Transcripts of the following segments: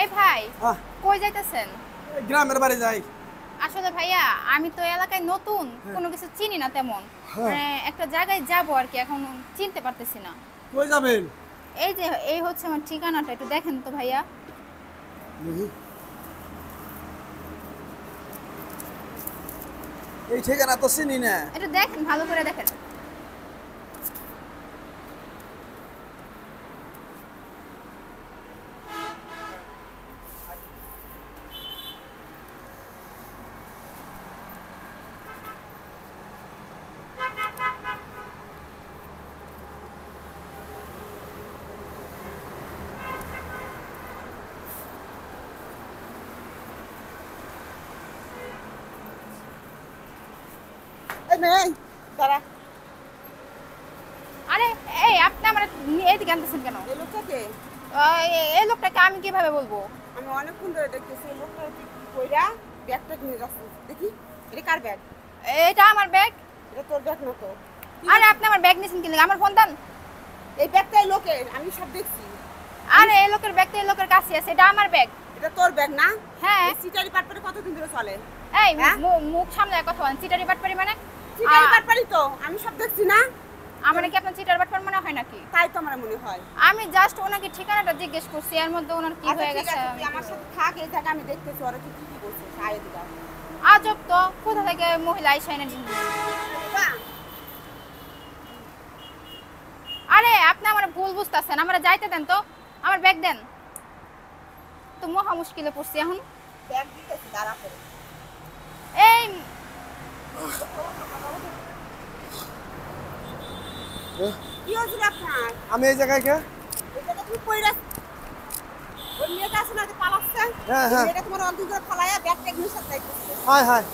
এই ভাই হ্যাঁ কই যাইতেছেন? গ্রামের বাড়ি যাই। আসলে ভাইয়া আমি তো এলাকায় নতুন, কোনো কিছু চিনি না তেমন। হ্যাঁ। মানে একটা জায়গায় যাব আর কি, এখন চিনতে পারতেছি না। কই যাবেন? এই যে এই হচ্ছে আমার ঠিকানাটা, একটু দেখেন তো ভাইয়া। দেখি। এই ঠিকানা তো চিনি না। একটু দেখেন, ভালো করে দেখেন। এই মেয়ে দাঁড়া। আরে এই আপনি আমার এইদিকে আনতেছেন কেন? এই লোকটাকে এই লোকটাকে আমি কিভাবে বলবো? আমি অনেকক্ষণ ধরে দেখতেছি। এই লোকটা কি কইরা ব্যাগটা নিয়ে যাচ্ছে। দেখি এটা কার ব্যাগ? এটা আমার ব্যাগ। এটা তোর ব্যাগ না তো? আরে আপনি আমার ব্যাগ নিছেন কি লাগি? আমার ফোন দেন। এই ব্যাগটা এই লোকের, আমি সব দেখছি। আরে এই লোকের ব্যাগ তো এই লোকের কাছে আছে, এটা আমার ব্যাগ। এটা তোর ব্যাগ না? হ্যাঁ। এই সিটারি পাটপাড়ি কতদিন ধরে চলে? এই হ্যাঁ? মুখ সামনে কথা বলেন, চিটারি বাটপারি মানে? সিটারি পাটপাড়ি তো আমি সব দেখছি না। আমার কি আপনার চিটার বাটপার মনে হয় নাকি? তাই তো আমার মনে হয়। আমি জাস্ট ওনাকে ঠিকানাটা জিজ্ঞেস করছি, এর মধ্যে ওনার কি আচ্ছা, হয়ে ঠিক গেছে। আছে, তুই আমার সাথে থাক, এই জায়গা আমি দেখতেছি ওরা কি কি করছে। আয় দিদা। আজব তো, কোথা থেকে মহিলা আইসা এনে দিল? বাবা, আরে আপনি আমার ভুল বুঝতেছেন, আমরা যাইতে দেন তো, আমার ব্যাগ দেন। তো মহা মুশকিলে পড়ছি এখন। ব্যাগ দিতেছি, দাঁড়া করে। এই কি হয়েছিল আপনার? আমি এই জায়গায় কে? এই জায়গা তুমি কইরা ওই মেয়েটা আছে না যে পালাচ্ছে? হ্যাঁ, হ্যাঁ। মেয়েটা তোমার অন্ধ করে ফালাইয়া ব্যাগ ট্যাগ নিয়ে সাথে যাইতেছে। হায় হায়।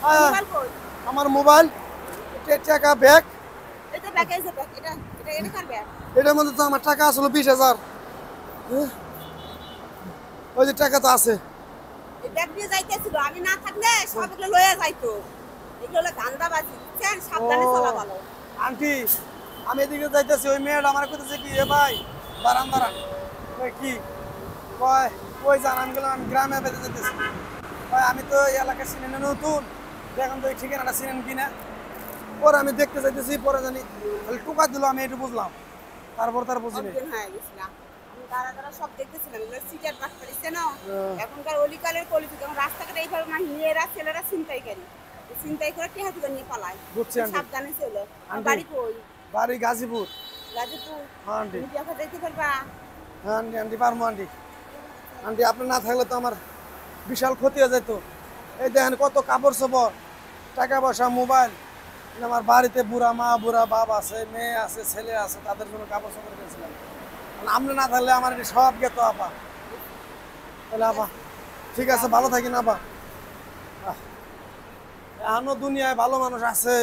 মোবাইল কই? আমার মোবাইল, টাকা, ব্যাগ। এটা ব্যাগ, এই যে ব্যাগ, এটা কার ব্যাগ? এটার মধ্যে তো আমার টাকা আসলো 20,000। ওই যে টাকা তো আছে। এই ব্যাগ নিয়ে যাইতেছিল, আমি না থাকলে সব এগুলো লয়ে যাইতো। এগুলো হলো ধান্দাবাজি, বুঝছেন? সাবধানে ও। চলা ভালো। আন্টি, আমি এদিকে যাইতেছি, ওই মেয়েটা আমার কইতেছে কি এ ভাই দাঁড়ান দাঁড়ান। কই কি কয় কই যান? আমি গেলাম আমি গ্রামে বেঁধে যেতেছি। কয় আমি তো এই এলাকা চিনি না, নতুন দেখুন তো এই ঠিকানাটা চিনেন কিনা। পরে আমি দেখতে যাইতেছি, পরে জানি খালি টুকা দিল, আমি একটু বুঝলাম, তারপর তার বুঝিনি। অজ্ঞান হয়ে গেছিলাম। আমি দাঁড়া দাঁড়া সব দেখতেছিলাম, এগুলো সিটার বাট পারিছে না। হ্যাঁ। এখনকার অলিকালের কলিযুগ, যখন রাস্তাঘাটে এইভাবে মেয়েরা ছেলেরা ছিনতাইকারী, ছিনতাই করে টেহা টুকা নিয়ে পালায়। বুঝছি আন্টি। সাবধানে চলো। আর আন্টি। বাড়ি কই? বাড়ি গাজীপুর। গাজীপুর। হ্যাঁ আন্টি। তুমি কি এখন যাইতে পারবা? হ্যাঁ আন্টি, আন্টি পারবো আন্টি। আন্টি আপনি না থাকলে তো আমার বিশাল ক্ষতি হয়ে যেত। এই দেখেন কত কাপড় চোপড়, টাকা পয়সা, মোবাইল। আমার বাড়িতে বুড়া মা বুড়া বাপ আছে, মেয়ে আছে, ছেলে আছে, তাদের জন্য কাপড় চোপড় কিনেছিলাম। আপনি না থাকলে আমার এটি সব গেত আপা। তাহলে আপা ঠিক আছে, ভালো থাকি না আপা। এখনো দুনিয়ায় ভালো মানুষ আছে।